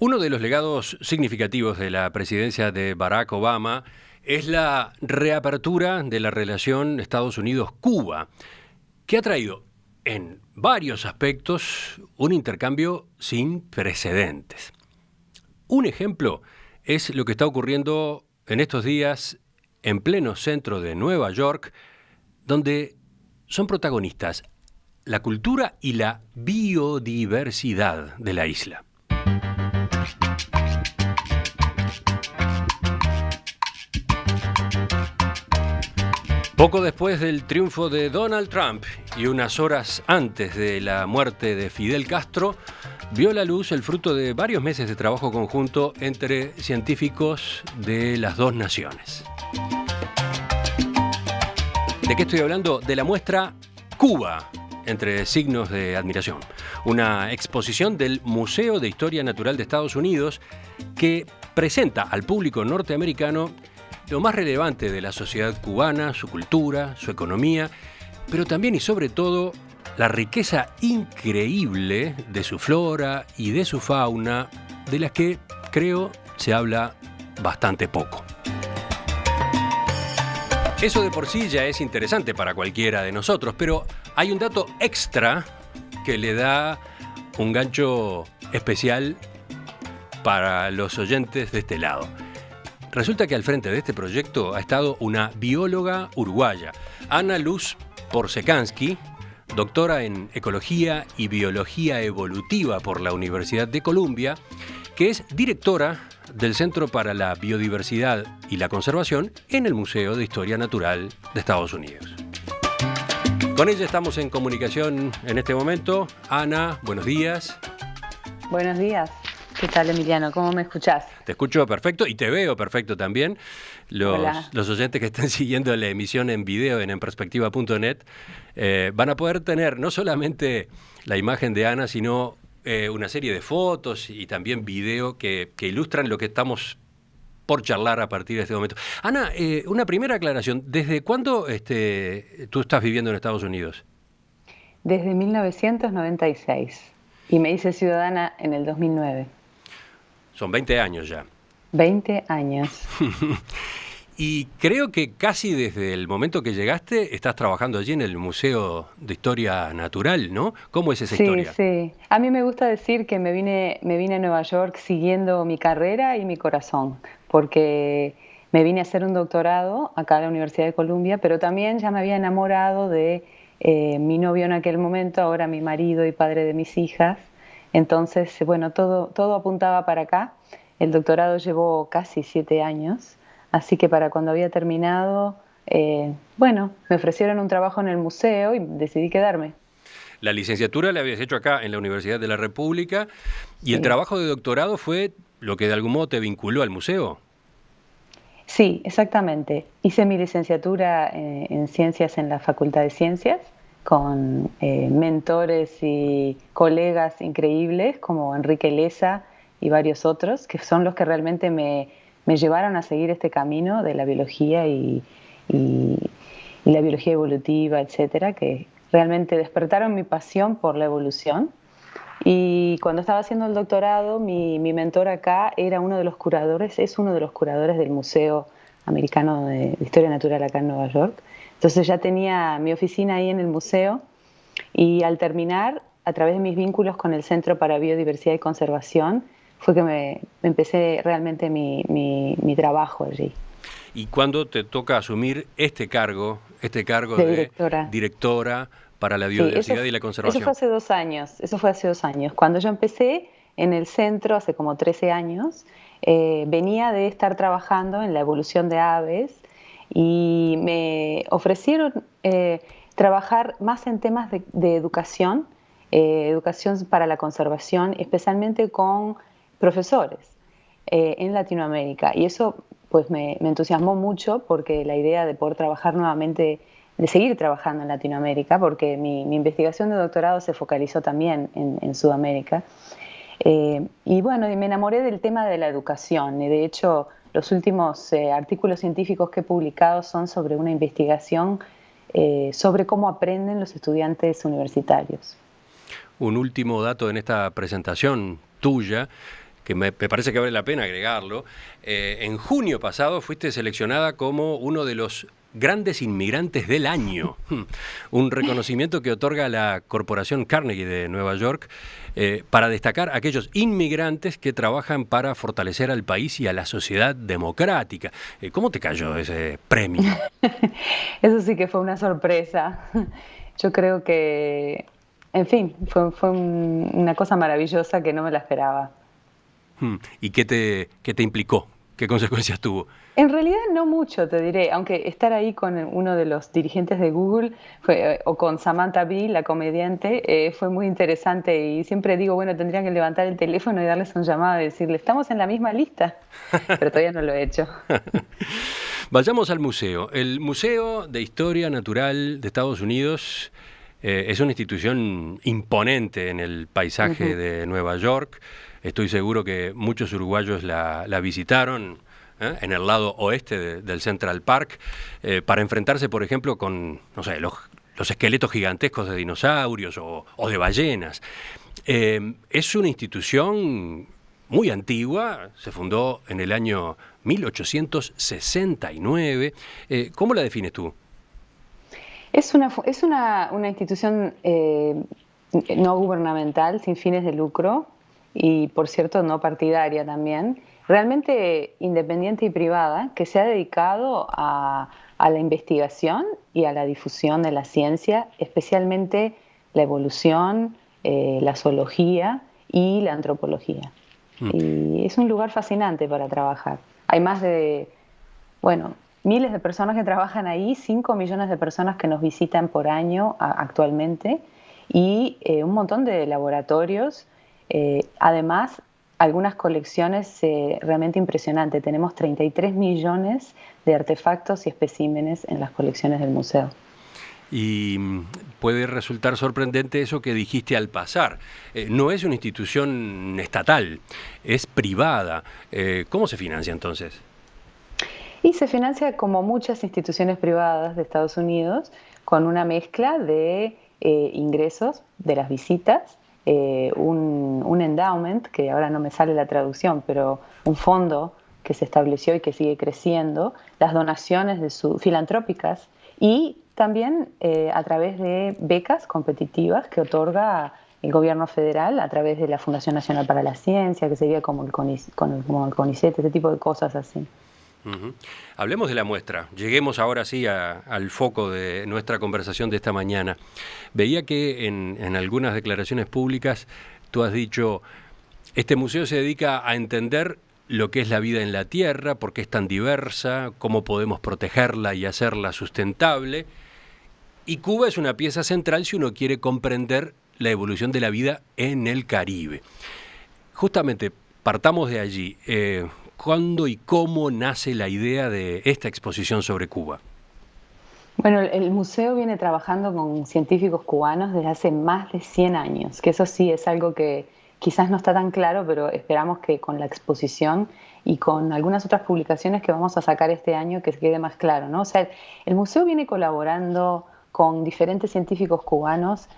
Uno de los legados significativos de la presidencia de Barack Obama es la reapertura de la relación Estados Unidos-Cuba, que ha traído en varios aspectos un intercambio sin precedentes. Un ejemplo es lo que está ocurriendo en estos días en pleno centro de Nueva York, donde son protagonistas la cultura y la biodiversidad de la isla. Poco después del triunfo de Donald Trump y unas horas antes de la muerte de Fidel Castro, vio la luz el fruto de varios meses de trabajo conjunto entre científicos de las dos naciones. ¿De qué estoy hablando? De la muestra Cuba, entre signos de admiración. Una exposición del Museo de Historia Natural de Estados Unidos que presenta al público norteamericano lo más relevante de la sociedad cubana, su cultura, su economía, pero también y sobre todo la riqueza increíble de su flora y de su fauna, de las que creo se habla bastante poco. Eso de por sí ya es interesante para cualquiera de nosotros, pero hay un dato extra que le da un gancho especial para los oyentes de este lado. Resulta que al frente de este proyecto ha estado una bióloga uruguaya, Ana Luz Porsekansky, doctora en Ecología y Biología Evolutiva por la Universidad de Columbia, que es directora del Centro para la Biodiversidad y la Conservación en el Museo de Historia Natural de Estados Unidos. Con ella estamos en comunicación en este momento. Ana, buenos días. Buenos días. ¿Qué tal, Emiliano? ¿Cómo me escuchás? Te escucho perfecto y te veo perfecto también. Los oyentes que están siguiendo la emisión en video en enperspectiva.net van a poder tener no solamente la imagen de Ana, sino una serie de fotos y también video que ilustran lo que estamos por charlar a partir de este momento. Ana, una primera aclaración. ¿Desde cuándo tú estás viviendo en Estados Unidos? Desde 1996 y me hice ciudadana en el 2009. Son 20 años ya. 20 años. Y creo que casi desde el momento que llegaste estás trabajando allí en el Museo de Historia Natural, ¿no? ¿Cómo es esa historia? Sí. A mí me gusta decir que me vine a Nueva York siguiendo mi carrera y mi corazón, porque me vine a hacer un doctorado acá a la Universidad de Columbia, pero también ya me había enamorado de mi novio en aquel momento, ahora mi marido y padre de mis hijas. Entonces, bueno, todo apuntaba para acá. El doctorado llevó casi 7 años, así que para cuando había terminado, me ofrecieron un trabajo en el museo y decidí quedarme. La licenciatura la habías hecho acá en la Universidad de la República y el trabajo de doctorado fue lo que de algún modo te vinculó al museo. Sí, exactamente. Hice mi licenciatura en Ciencias en la Facultad de Ciencias, con mentores y colegas increíbles como Enrique Leza y varios otros, que son los que realmente me llevaron a seguir este camino de la biología y la biología evolutiva, etcétera, que realmente despertaron mi pasión por la evolución. Y cuando estaba haciendo el doctorado, mi mentor acá es uno de los curadores del Museo Americano de Historia Natural acá en Nueva York. Entonces ya tenía mi oficina ahí en el museo y al terminar, a través de mis vínculos con el Centro para Biodiversidad y Conservación, fue que me empecé realmente mi trabajo allí. ¿Y cuándo te toca asumir este cargo de directora para la biodiversidad y la conservación? Eso fue hace 2 años. Cuando yo empecé en el centro, hace como 13 años, venía de estar trabajando en la evolución de aves y me ofrecieron trabajar más en temas de educación, educación para la conservación, especialmente con profesores en Latinoamérica. Y eso pues me entusiasmó mucho porque la idea de poder trabajar nuevamente, de seguir trabajando en Latinoamérica, porque mi investigación de doctorado se focalizó también en Sudamérica. Y me enamoré del tema de la educación y de hecho los últimos artículos científicos que he publicado son sobre una investigación sobre cómo aprenden los estudiantes universitarios. Un último dato en esta presentación tuya que me parece que vale la pena agregarlo. En junio pasado fuiste seleccionada como uno de los grandes inmigrantes del año, un reconocimiento que otorga la Corporación Carnegie de Nueva York para destacar a aquellos inmigrantes que trabajan para fortalecer al país y a la sociedad democrática. ¿Cómo te cayó ese premio? Eso sí que fue una sorpresa. Yo creo que, en fin, fue una cosa maravillosa que no me la esperaba. ¿Y qué te implicó? ¿Qué consecuencias tuvo? En realidad no mucho, te diré, aunque estar ahí con uno de los dirigentes de Google o con Samantha Bee, la comediante, fue muy interesante y siempre digo, bueno, tendrían que levantar el teléfono y darles un llamado y decirle, estamos en la misma lista, pero todavía no lo he hecho. Vayamos al museo. El Museo de Historia Natural de Estados Unidos es una institución imponente en el paisaje de Nueva York. Estoy seguro que muchos uruguayos la visitaron en el lado oeste del Central Park para enfrentarse, por ejemplo, con, no sé, los esqueletos gigantescos de dinosaurios o de ballenas. Es una institución muy antigua, se fundó en el año 1869. ¿Cómo la defines tú? Es una institución no gubernamental, sin fines de lucro y, por cierto, no partidaria también, realmente independiente y privada, que se ha dedicado a la investigación y a la difusión de la ciencia, especialmente la evolución, la zoología y la antropología. Y es un lugar fascinante para trabajar. Hay más de, miles de personas que trabajan ahí, 5 millones de personas que nos visitan por año actualmente y un montón de laboratorios. Además, algunas colecciones realmente impresionantes. Tenemos 33 millones de artefactos y especímenes en las colecciones del museo. Y puede resultar sorprendente eso que dijiste al pasar. No es una institución estatal, es privada. ¿Cómo se financia entonces? Y se financia como muchas instituciones privadas de Estados Unidos, con una mezcla de ingresos de las visitas, un endowment, que ahora no me sale la traducción, pero un fondo que se estableció y que sigue creciendo, las donaciones filantrópicas y también a través de becas competitivas que otorga el gobierno federal a través de la Fundación Nacional para la Ciencia, que sería como el CONICET, ese tipo de cosas así. Hablemos de la muestra. Lleguemos ahora sí al foco de nuestra conversación de esta mañana. Veía que en algunas declaraciones públicas tú has dicho, este museo se dedica a entender lo que es la vida en la Tierra, por qué es tan diversa, cómo podemos protegerla y hacerla sustentable. Y Cuba es una pieza central si uno quiere comprender la evolución de la vida en el Caribe. Justamente, partamos de allí. ¿Cuándo y cómo nace la idea de esta exposición sobre Cuba? Bueno, el museo viene trabajando con científicos cubanos desde hace más de 100 años, que eso sí es algo que quizás no está tan claro, pero esperamos que con la exposición y con algunas otras publicaciones que vamos a sacar este año que quede más claro, ¿no? O sea, el museo viene colaborando con diferentes científicos cubanos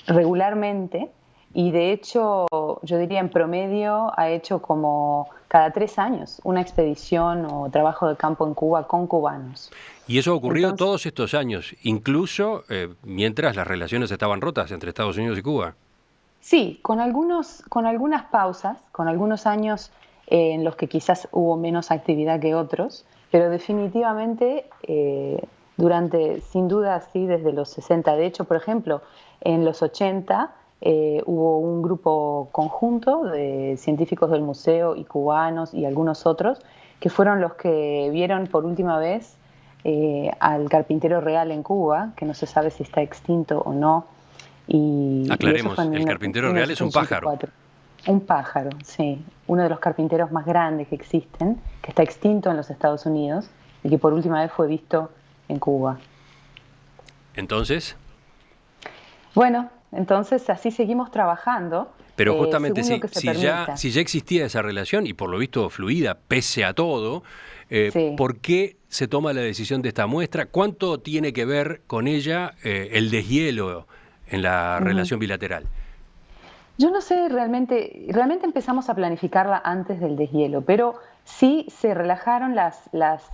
regularmente y de hecho yo diría en promedio ha hecho como cada 3 años una expedición o trabajo de campo en Cuba con cubanos. Y eso ha ocurrido todos estos años, incluso mientras las relaciones estaban rotas entre Estados Unidos y Cuba. Sí, con algunas pausas, con algunos años en los que quizás hubo menos actividad que otros, pero definitivamente sin duda, sí, desde los 60. De hecho, por ejemplo, en los 80 hubo un grupo conjunto de científicos del museo y cubanos y algunos otros que fueron los que vieron por última vez al carpintero real en Cuba, que no se sabe si está extinto o no. Aclaremos, el carpintero real es un pájaro. Un pájaro, sí. Uno de los carpinteros más grandes que existen, que está extinto en los Estados Unidos y que por última vez fue visto en Cuba. ¿Entonces? Bueno, entonces así seguimos trabajando. Pero justamente si ya existía esa relación y por lo visto fluida pese a todo, sí. ¿Por qué se toma la decisión de esta muestra? ¿Cuánto tiene que ver con ella el deshielo en la relación bilateral? Yo no sé realmente empezamos a planificarla antes del deshielo, pero sí se relajaron las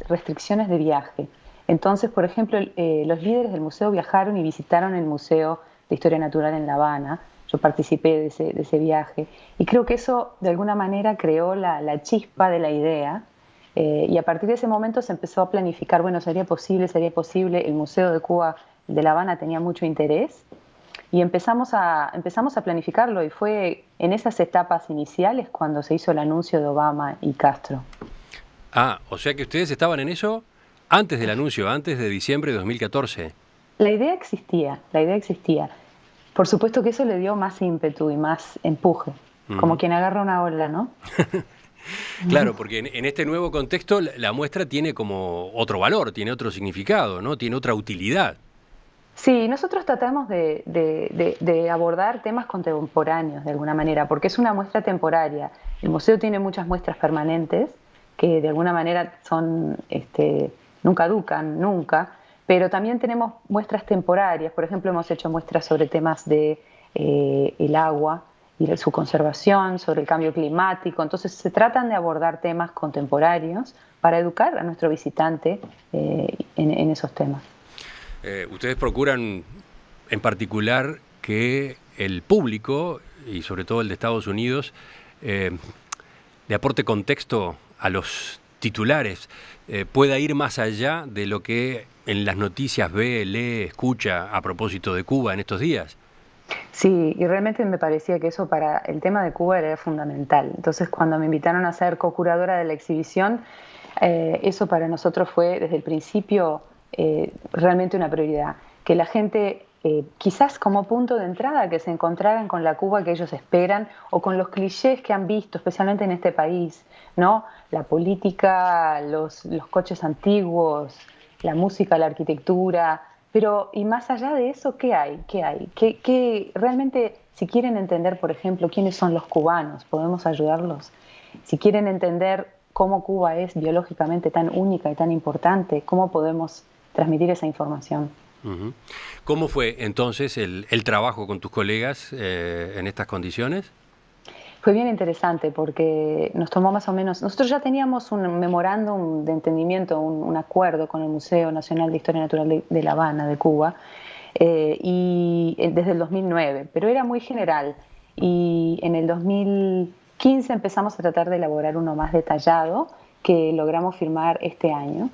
restricciones de viaje. Entonces, por ejemplo, los líderes del museo viajaron y visitaron el Museo de Historia Natural en La Habana. Yo participé de ese viaje y creo que eso de alguna manera creó la chispa de la idea, y a partir de ese momento se empezó a planificar, bueno, sería posible, el Museo de Cuba de La Habana tenía mucho interés y empezamos a planificarlo y fue en esas etapas iniciales cuando se hizo el anuncio de Obama y Castro. Ah, o sea que ustedes estaban en eso antes del anuncio, antes de diciembre de 2014. La idea existía. Por supuesto que eso le dio más ímpetu y más empuje, como Ujú. quien agarra una ola, ¿no? Claro, porque en este nuevo contexto la muestra tiene como otro valor, tiene otro significado, ¿no? Tiene otra utilidad. Sí, nosotros tratamos de abordar temas contemporáneos de alguna manera, porque es una muestra temporaria. El museo tiene muchas muestras permanentes que de alguna manera son, nunca caducan, nunca, pero también tenemos muestras temporarias. Por ejemplo, hemos hecho muestras sobre temas de el agua y de su conservación, sobre el cambio climático. Entonces se tratan de abordar temas contemporáneos para educar a nuestro visitante en esos temas. Ustedes procuran en particular que el público, y sobre todo el de Estados Unidos, eh, le aporte contexto a los titulares, pueda ir más allá de lo que en las noticias ve, lee, escucha a propósito de Cuba en estos días. Sí, y realmente me parecía que eso para el tema de Cuba era fundamental. Entonces, cuando me invitaron a ser co-curadora de la exhibición, eso para nosotros fue desde el principio realmente una prioridad. Que la gente, quizás como punto de entrada, que se encontraran con la Cuba que ellos esperan o con los clichés que han visto, especialmente en este país, ¿no? La política, los coches antiguos, la música, la arquitectura, pero, y más allá de eso, ¿qué hay? ¿Qué hay? ¿Qué realmente, si quieren entender, por ejemplo, quiénes son los cubanos, podemos ayudarlos? Si quieren entender cómo Cuba es biológicamente tan única y tan importante, ¿cómo podemos transmitir esa información? Ujú. ¿Cómo fue entonces el trabajo con tus colegas en estas condiciones? Fue bien interesante porque nos tomó más o menos, nosotros ya teníamos un memorándum de entendimiento, un acuerdo con el Museo Nacional de Historia Natural de La Habana, de Cuba, desde el 2009, pero era muy general. Y en el 2015 empezamos a tratar de elaborar uno más detallado que logramos firmar este año.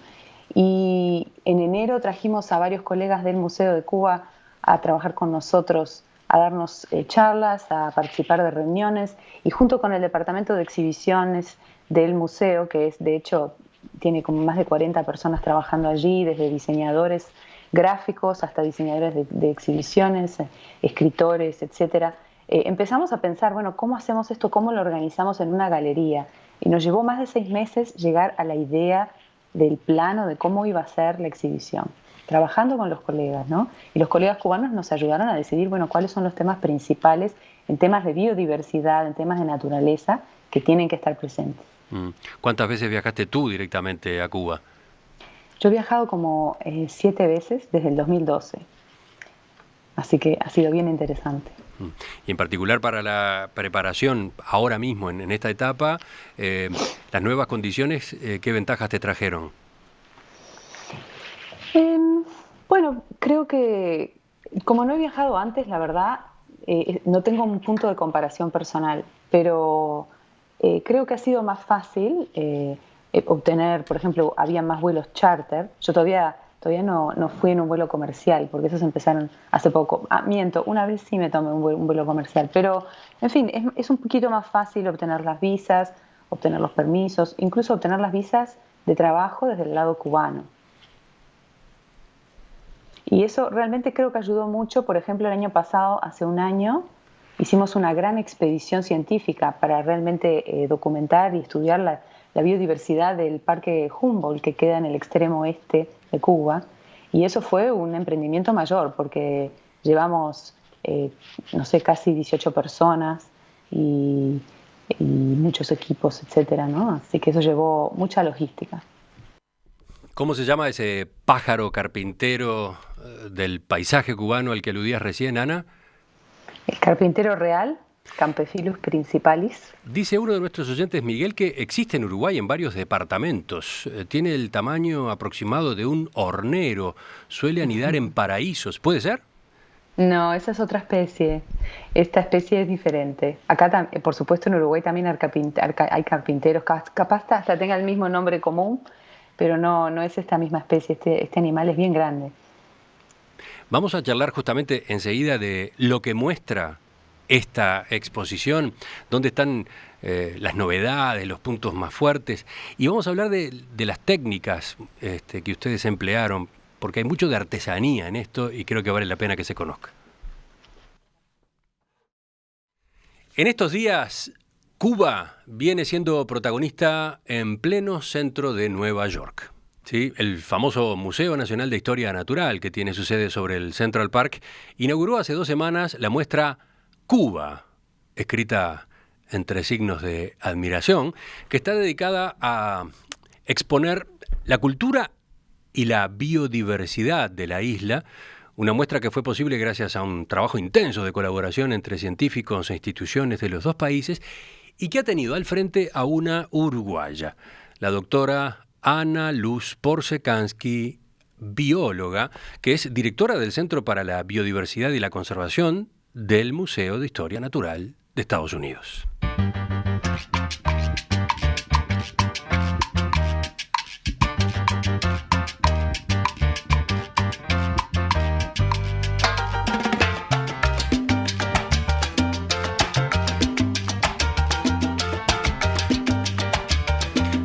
Y en enero trajimos a varios colegas del Museo de Cuba a trabajar con nosotros, a darnos charlas, a participar de reuniones y junto con el departamento de exhibiciones del museo, que es de hecho tiene como más de 40 personas trabajando allí, desde diseñadores gráficos hasta diseñadores de exhibiciones, escritores, etcétera. Empezamos a pensar, bueno, ¿cómo hacemos esto? ¿Cómo lo organizamos en una galería? Y nos llevó más de 6 meses llegar a la idea del plano de cómo iba a ser la exhibición, trabajando con los colegas, ¿no? Y los colegas cubanos nos ayudaron a decidir, bueno, cuáles son los temas principales en temas de biodiversidad, en temas de naturaleza, que tienen que estar presentes. Mm. ¿Cuántas veces viajaste tú directamente a Cuba? Yo he viajado como 7 veces desde el 2012, así que ha sido bien interesante. Mm. Y en particular para la preparación ahora mismo, en esta etapa, las nuevas condiciones, ¿qué ventajas te trajeron? Eh, bueno, creo que como no he viajado antes, la verdad, no tengo un punto de comparación personal, pero creo que ha sido más fácil obtener, por ejemplo, había más vuelos charter. Yo todavía no fui en un vuelo comercial, porque esos empezaron hace poco. Ah, miento, una vez sí me tomé un vuelo comercial, pero en fin, es un poquito más fácil obtener las visas, obtener los permisos, incluso obtener las visas de trabajo desde el lado cubano. Y eso realmente creo que ayudó mucho. Por ejemplo, el año pasado, hace un año, hicimos una gran expedición científica para realmente documentar y estudiar la biodiversidad del Parque Humboldt, que queda en el extremo oeste de Cuba. Y eso fue un emprendimiento mayor, porque llevamos, no sé, casi 18 personas y muchos equipos, etcétera, ¿no? Así que eso llevó mucha logística. ¿Cómo se llama ese pájaro carpintero del paisaje cubano al que aludías recién, Ana? El carpintero real. Campestrilus principalis. Dice uno de nuestros oyentes, Miguel, que existe en Uruguay en varios departamentos. Tiene el tamaño aproximado de un hornero. Suele anidar en paraísos. ¿Puede ser? No, esa es otra especie. Esta especie es diferente. Acá, por supuesto, en Uruguay también hay carpinteros, capaz hasta tenga el mismo nombre común, pero no es esta misma especie. Este animal es bien grande. Vamos a charlar justamente enseguida de lo que muestra esta exposición, dónde están las novedades, los puntos más fuertes, y vamos a hablar de las técnicas que ustedes emplearon, porque hay mucho de artesanía en esto y creo que vale la pena que se conozca. En estos días, Cuba viene siendo protagonista en pleno centro de Nueva York. ¿Sí? El famoso Museo Nacional de Historia Natural, que tiene su sede sobre el Central Park, inauguró hace 2 semanas la muestra Cuba, escrita entre signos de admiración, que está dedicada a exponer la cultura y la biodiversidad de la isla, una muestra que fue posible gracias a un trabajo intenso de colaboración entre científicos e instituciones de los 2 países y que ha tenido al frente a una uruguaya, la doctora Ana Luz Porsekansky, bióloga, que es directora del Centro para la Biodiversidad y la Conservación del Museo de Historia Natural de Estados Unidos.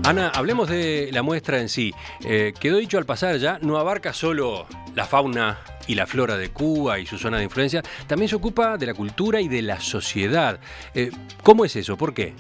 Ana, hablemos de la muestra en sí. Quedó dicho al pasar ya, no abarca solo la fauna y la flora de Cuba y su zona de influencia, también se ocupa de la cultura y de la sociedad. ¿Cómo es eso? ¿Por qué?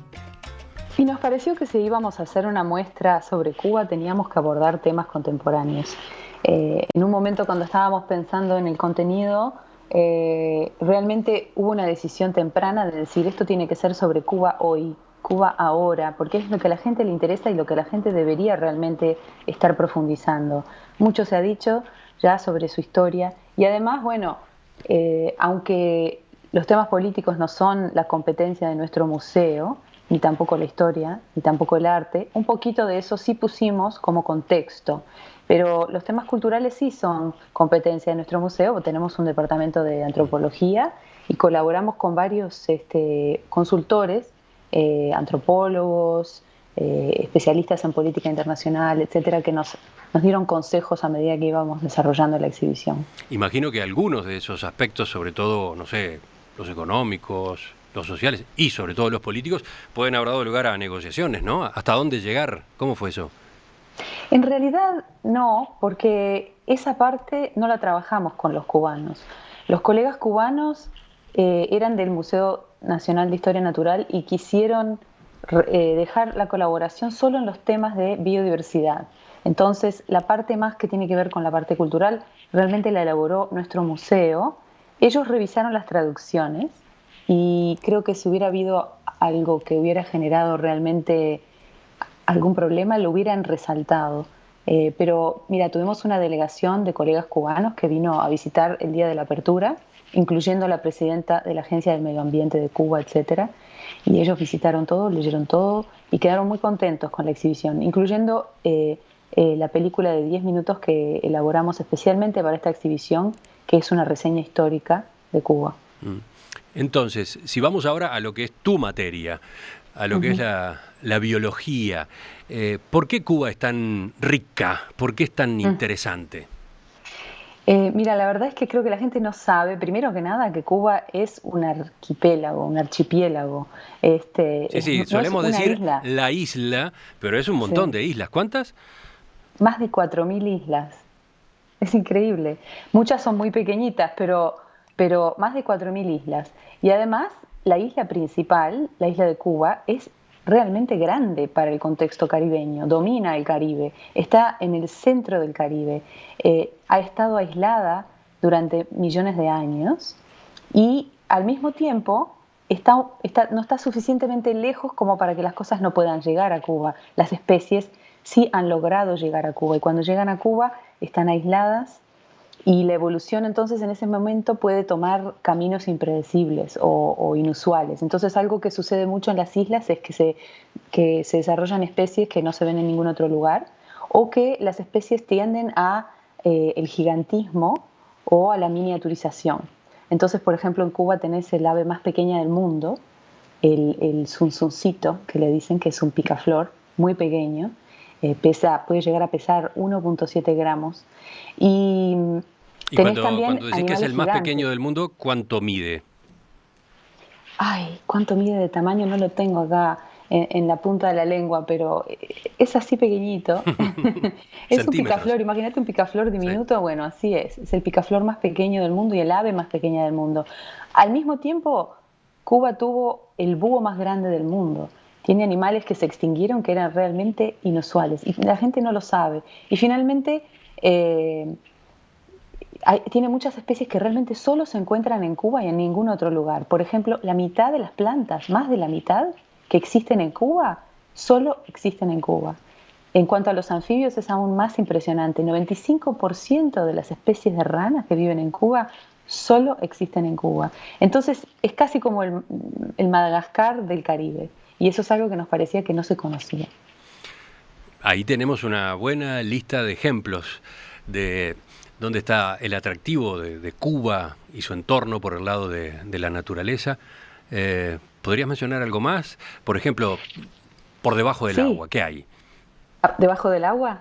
Y nos pareció que si íbamos a hacer una muestra sobre Cuba teníamos que abordar temas contemporáneos. En un momento cuando estábamos pensando en el contenido, realmente hubo una decisión temprana de decir esto tiene que ser sobre Cuba hoy, Cuba ahora, porque es lo que a la gente le interesa y lo que a la gente debería realmente estar profundizando. Mucho se ha dicho ya sobre su historia y además, bueno, aunque los temas políticos no son la competencia de nuestro museo, ni tampoco la historia, ni tampoco el arte, un poquito de eso sí pusimos como contexto. Pero los temas culturales sí son competencia de nuestro museo. Tenemos un departamento de antropología y colaboramos con varios consultores, antropólogos, especialistas en política internacional, etcétera, que nos dieron consejos a medida que íbamos desarrollando la exhibición. Imagino que algunos de esos aspectos, sobre todo, no sé, los económicos, los sociales y sobre todo los políticos, pueden haber dado lugar a negociaciones, ¿no? ¿Hasta dónde llegar? ¿Cómo fue eso? En realidad no, porque esa parte no la trabajamos con los cubanos. Los colegas cubanos eran del Museo Nacional de Historia Natural y quisieron dejar la colaboración solo en los temas de biodiversidad. Entonces, la parte más que tiene que ver con la parte cultural realmente la elaboró nuestro museo. Ellos revisaron las traducciones y creo que si hubiera habido algo que hubiera generado realmente algún problema, lo hubieran resaltado. Pero mira, tuvimos una delegación de colegas cubanos que vino a visitar el día de la apertura, incluyendo la presidenta de la Agencia del Medio Ambiente de Cuba, etcétera. Y ellos visitaron todo, leyeron todo y quedaron muy contentos con la exhibición, incluyendo la película de 10 minutos que elaboramos especialmente para esta exhibición, que es una reseña histórica de Cuba. Entonces, si vamos ahora a lo que es tu materia, a lo que es la biología, ¿por qué Cuba es tan rica? ¿Por qué es tan interesante? Mira, la verdad es que creo que la gente no sabe, primero que nada, que Cuba es un arquipélago, un archipiélago. Sí, solemos no es decir isla. la isla, pero es un montón de islas. ¿Cuántas? Más de 4.000 islas. Es increíble. Muchas son muy pequeñitas, pero más de 4.000 islas. Y además, la isla principal, la isla de Cuba, es realmente grande para el contexto caribeño, domina el Caribe, está en el centro del Caribe, ha estado aislada durante millones de años y al mismo tiempo no está suficientemente lejos como para que las cosas no puedan llegar a Cuba. Las especies sí han logrado llegar a Cuba y cuando llegan a Cuba están aisladas Y la evolución entonces en ese momento puede tomar caminos impredecibles o inusuales. Entonces algo que sucede mucho en las islas es que se desarrollan especies que no se ven en ningún otro lugar o que las especies tienden a el gigantismo o a la miniaturización. Entonces, por ejemplo, en Cuba tenés el ave más pequeña del mundo, el zunzuncito, que le dicen que es un picaflor muy pequeño, puede llegar a pesar 1,7 gramos. Y Y tenés cuando, también cuando decís que es animales el más gigantes. pequeño del mundo, ¿cuánto mide? Ay, ¿cuánto mide de tamaño? No lo tengo acá en la punta de la lengua, pero es así pequeñito. Es un Centímetros. picaflor, imagínate un picaflor Sí. diminuto, bueno, así es el picaflor más pequeño del mundo y el ave más pequeña del mundo. Al mismo tiempo, Cuba tuvo el búho más grande del mundo. Tiene animales que se extinguieron que eran realmente inusuales y la gente no lo sabe. Y finalmente, eh, tiene muchas especies que realmente solo se encuentran en Cuba y en ningún otro lugar. Por ejemplo, la mitad de las plantas, más de la mitad que existen en Cuba, solo existen en Cuba. En cuanto a los anfibios es aún más impresionante. El 95% de las especies de ranas que viven en Cuba solo existen en Cuba. Entonces es casi como el Madagascar del Caribe. Y eso es algo que nos parecía que no se conocía. Ahí tenemos una buena lista de ejemplos de dónde está el atractivo de Cuba y su entorno por el lado de la naturaleza. ¿Podrías mencionar algo más? Por ejemplo, por debajo del Sí, agua, ¿qué hay? debajo del agua.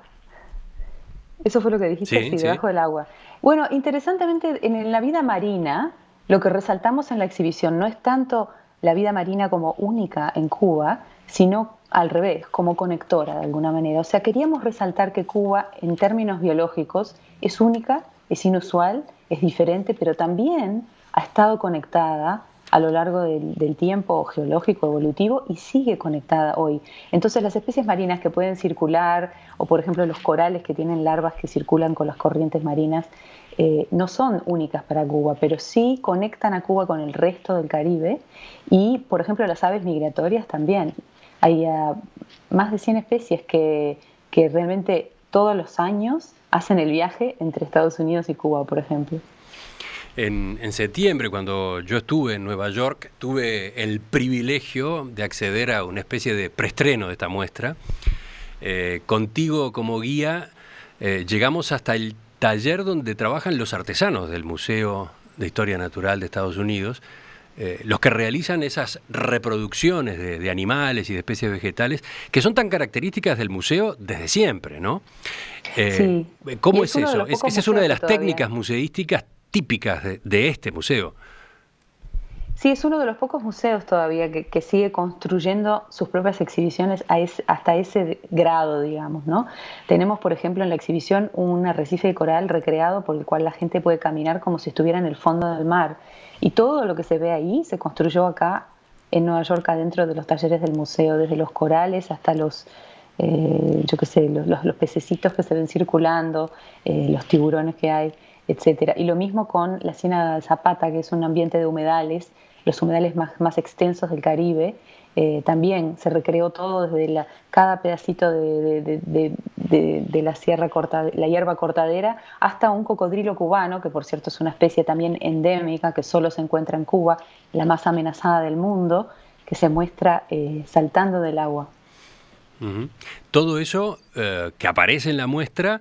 Eso fue lo que dijiste, Sí, sí, sí. debajo del agua. Bueno, interesantemente, en la vida marina, lo que resaltamos en la exhibición no es tanto la vida marina como única en Cuba, sino al revés, como conectora de alguna manera. O sea, queríamos resaltar que Cuba, en términos biológicos, es única, es inusual, es diferente, pero también ha estado conectada a lo largo del tiempo geológico, evolutivo, y sigue conectada hoy. Entonces las especies marinas que pueden circular, o por ejemplo los corales que tienen larvas que circulan con las corrientes marinas, no son únicas para Cuba, pero sí conectan a Cuba con el resto del Caribe y, por ejemplo, las aves migratorias también. Hay más de 100 especies que realmente todos los años hacen el viaje entre Estados Unidos y Cuba, por ejemplo. En septiembre, cuando yo estuve en Nueva York, tuve el privilegio de acceder a una especie de preestreno de esta muestra. Contigo como guía, llegamos hasta el taller donde trabajan los artesanos del Museo de Historia Natural de Estados Unidos, los que realizan esas reproducciones de animales y de especies vegetales que son tan características del museo desde siempre, ¿no? Eh, Sí, y ¿Cómo es es uno de eso? los pocos Esa es una museos de que las todavía... técnicas museísticas típicas de este museo. Sí, es uno de los pocos museos todavía que sigue construyendo sus propias exhibiciones hasta ese grado, digamos, ¿no? Tenemos, por ejemplo, en la exhibición un arrecife de coral recreado por el cual la gente puede caminar como si estuviera en el fondo del mar. Y todo lo que se ve ahí se construyó acá en Nueva York, adentro de los talleres del museo, desde los corales hasta yo qué sé, los pececitos que se ven circulando, los tiburones que hay, etcétera. Y lo mismo con la Ciénaga de Zapata, que es un ambiente de humedales, los humedales más extensos del Caribe. También se recreó todo desde cada pedacito de la sierra la hierba cortadera hasta un cocodrilo cubano, que por cierto es una especie también endémica que solo se encuentra en Cuba, la más amenazada del mundo, que se muestra saltando del agua. Ujú. Todo eso que aparece en la muestra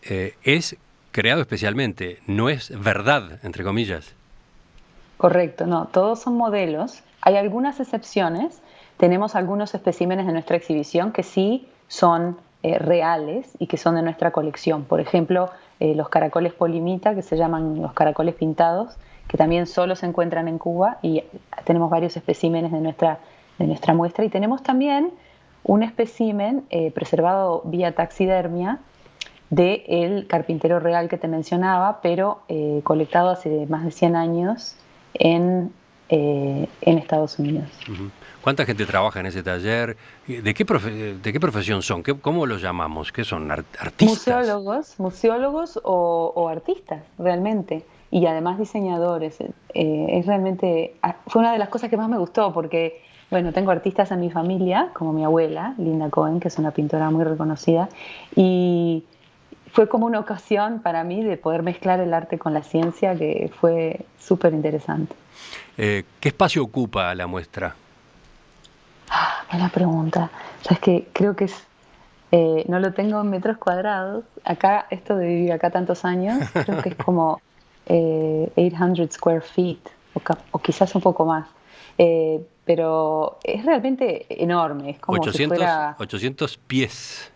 es creado especialmente, no es verdad, entre comillas. Correcto, no, todos son modelos. Hay algunas excepciones. Tenemos algunos especímenes de nuestra exhibición que sí son reales y que son de nuestra colección. Por ejemplo, los caracoles polimita, que se llaman los caracoles pintados, que también solo se encuentran en Cuba y tenemos varios especímenes de nuestra muestra. Y tenemos también un especímen preservado vía taxidermia del carpintero real que te mencionaba, pero colectado hace más de 100 años en Estados Unidos. Ujú. ¿Cuánta gente trabaja en ese taller? ¿De qué profesión son? ¿Cómo los llamamos? ¿Qué son? ¿Artistas? Museólogos o artistas, realmente. Y además diseñadores. Es realmente, fue una de las cosas que más me gustó porque, bueno, tengo artistas en mi familia, como mi abuela, Linda Cohen, que es una pintora muy reconocida, y fue como una ocasión para mí de poder mezclar el arte con la ciencia que fue súper interesante. ¿Qué espacio ocupa la muestra? Buena pregunta. Es que creo que no lo tengo en metros cuadrados. Acá, esto de vivir acá tantos años, creo que es como 800 square feet, o quizás un poco más. Pero es realmente enorme, es como si 800, fuera... 800 pies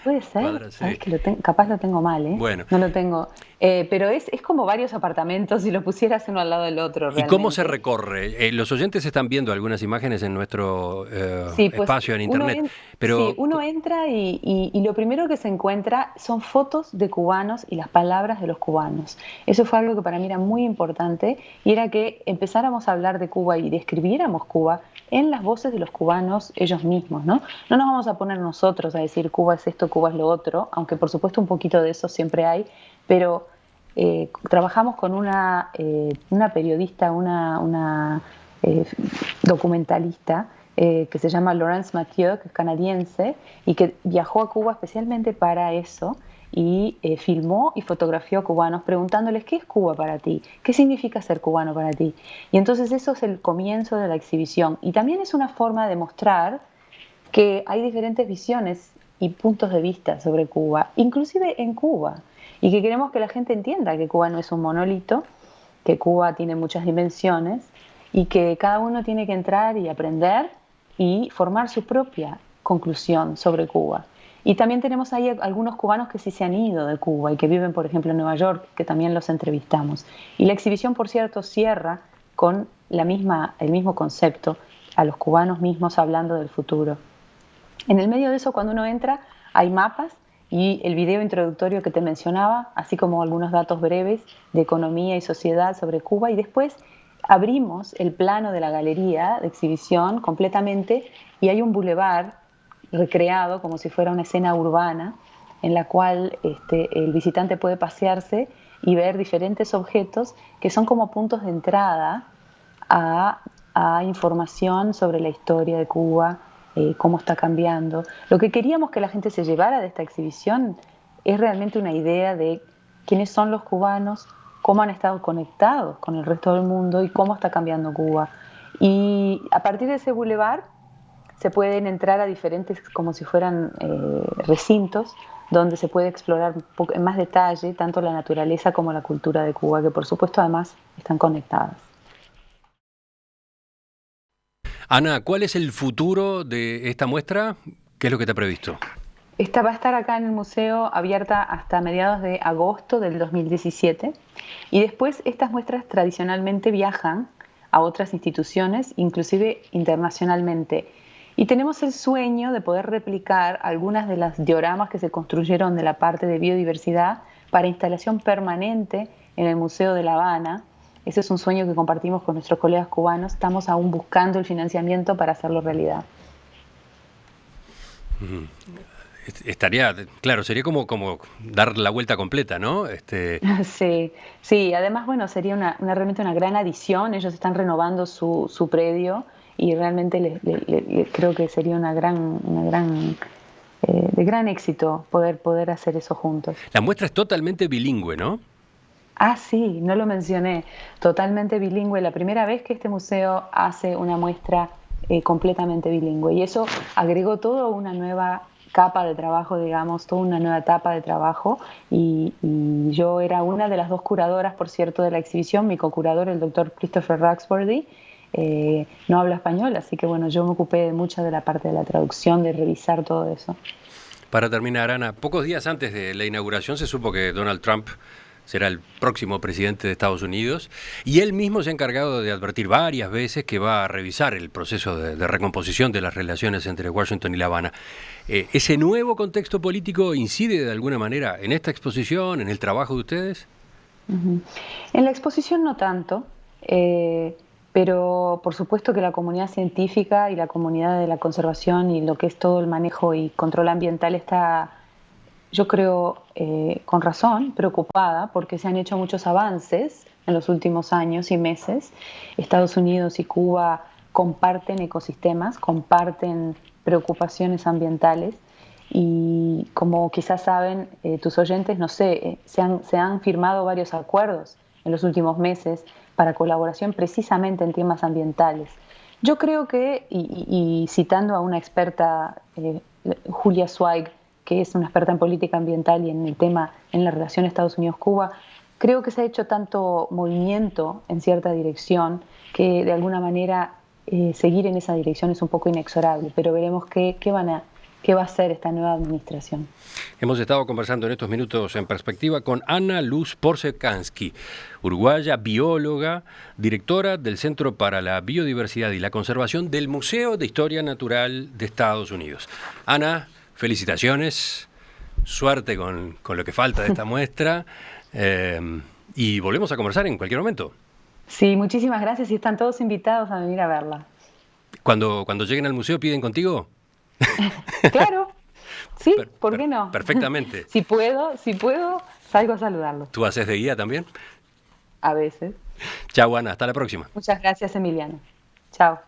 Puede ser, cuadrados, sabes sí. que capaz lo tengo mal, ¿eh? Bueno, No lo tengo. Pero es como varios apartamentos si lo pusieras uno al lado del otro ¿y cómo se realmente. recorre? Los oyentes están viendo algunas imágenes en nuestro Sí, pues espacio en internet, sí, pero uno entra y lo primero que se encuentra son fotos de cubanos y las palabras de los cubanos. Eso fue algo que para mí era muy importante y era que empezáramos a hablar de Cuba y describiéramos Cuba en las voces de los cubanos ellos mismos, ¿no? No nos vamos a poner nosotros a decir Cuba es esto, Cuba es lo otro, aunque por supuesto un poquito de eso siempre hay, pero trabajamos con una periodista, una documentalista que se llama Laurence Mathieu, que es canadiense y que viajó a Cuba especialmente para eso y filmó y fotografió a cubanos preguntándoles ¿qué es Cuba para ti? ¿Qué significa ser cubano para ti? Y entonces eso es el comienzo de la exhibición y también es una forma de mostrar que hay diferentes visiones y puntos de vista sobre Cuba, inclusive en Cuba, y que queremos que la gente entienda que Cuba no es un monolito, que Cuba tiene muchas dimensiones y que cada uno tiene que entrar y aprender y formar su propia conclusión sobre Cuba. Y también tenemos ahí algunos cubanos que sí se han ido de Cuba y que viven, por ejemplo, en Nueva York, que también los entrevistamos. Y la exhibición, por cierto, cierra con el mismo concepto, a los cubanos mismos hablando del futuro. En el medio de eso, cuando uno entra, hay mapas y el video introductorio que te mencionaba, así como algunos datos breves de economía y sociedad sobre Cuba. Y después abrimos el plano de la galería de exhibición completamente y hay un bulevar recreado como si fuera una escena urbana en la cual el visitante puede pasearse y ver diferentes objetos que son como puntos de entrada a información sobre la historia de Cuba, cómo está cambiando. Lo que queríamos que la gente se llevara de esta exhibición es realmente una idea de quiénes son los cubanos, cómo han estado conectados con el resto del mundo y cómo está cambiando Cuba. Y a partir de ese bulevar se pueden entrar a diferentes, como si fueran recintos, donde se puede explorar en más detalle tanto la naturaleza como la cultura de Cuba, que por supuesto además están conectadas. Ana, ¿cuál es el futuro de esta muestra? ¿Qué es lo que está previsto? Esta va a estar acá en el museo abierta hasta mediados de agosto del 2017 y después estas muestras tradicionalmente viajan a otras instituciones, inclusive internacionalmente. Y tenemos el sueño de poder replicar algunas de las dioramas que se construyeron de la parte de biodiversidad para instalación permanente en el Museo de La Habana. Ese es un sueño que compartimos con nuestros colegas cubanos. Estamos aún buscando el financiamiento para hacerlo realidad. Estaría, claro, sería como dar la vuelta completa, ¿no? Sí, sí, además, bueno, sería realmente una gran adición. Ellos están renovando su predio y realmente creo que sería de gran éxito poder hacer eso juntos. La muestra es totalmente bilingüe, ¿no? Ah, sí, no lo mencioné, totalmente bilingüe. La primera vez que este museo hace una muestra completamente bilingüe y eso agregó toda una nueva capa de trabajo, digamos, toda una nueva etapa de trabajo y yo era una de las dos curadoras, por cierto, de la exhibición. Mi co-curador, el doctor Christopher Raxworthy, no habla español, así que bueno, yo me ocupé de mucha de la parte de la traducción, de revisar todo eso. Para terminar, Ana, pocos días antes de la inauguración se supo que Donald Trump será el próximo presidente de Estados Unidos, y él mismo se ha encargado de advertir varias veces que va a revisar el proceso de recomposición de las relaciones entre Washington y La Habana. ¿Ese nuevo contexto político incide de alguna manera en esta exposición, en el trabajo de ustedes? Uh-huh. En la exposición no tanto, pero por supuesto que la comunidad científica y la comunidad de la conservación y lo que es todo el manejo y control ambiental está, yo creo, con razón, preocupada porque se han hecho muchos avances en los últimos años y meses. Estados Unidos y Cuba comparten ecosistemas, comparten preocupaciones ambientales Y como quizás saben tus oyentes, no sé, se han firmado varios acuerdos en los últimos meses para colaboración precisamente en temas ambientales. Yo creo que, y citando a una experta, Julia Zweig, que es una experta en política ambiental y en el tema, en la relación Estados Unidos-Cuba, creo que se ha hecho tanto movimiento en cierta dirección que de alguna manera seguir en esa dirección es un poco inexorable, pero veremos qué va a hacer esta nueva administración. Hemos estado conversando en estos minutos en perspectiva con Ana Luz Porzekansky, uruguaya, bióloga, directora del Centro para la Biodiversidad y la Conservación del Museo de Historia Natural de Estados Unidos. Ana, felicitaciones, suerte con lo que falta de esta muestra y volvemos a conversar en cualquier momento. Sí, muchísimas gracias y están todos invitados a venir a verla. Cuando lleguen al museo, ¿piden contigo? Claro, sí, ¿por qué no? Perfectamente. Si puedo, salgo a saludarlo. ¿Tú haces de guía también? A veces. Chau, Ana, hasta la próxima. Muchas gracias, Emiliano. Chao.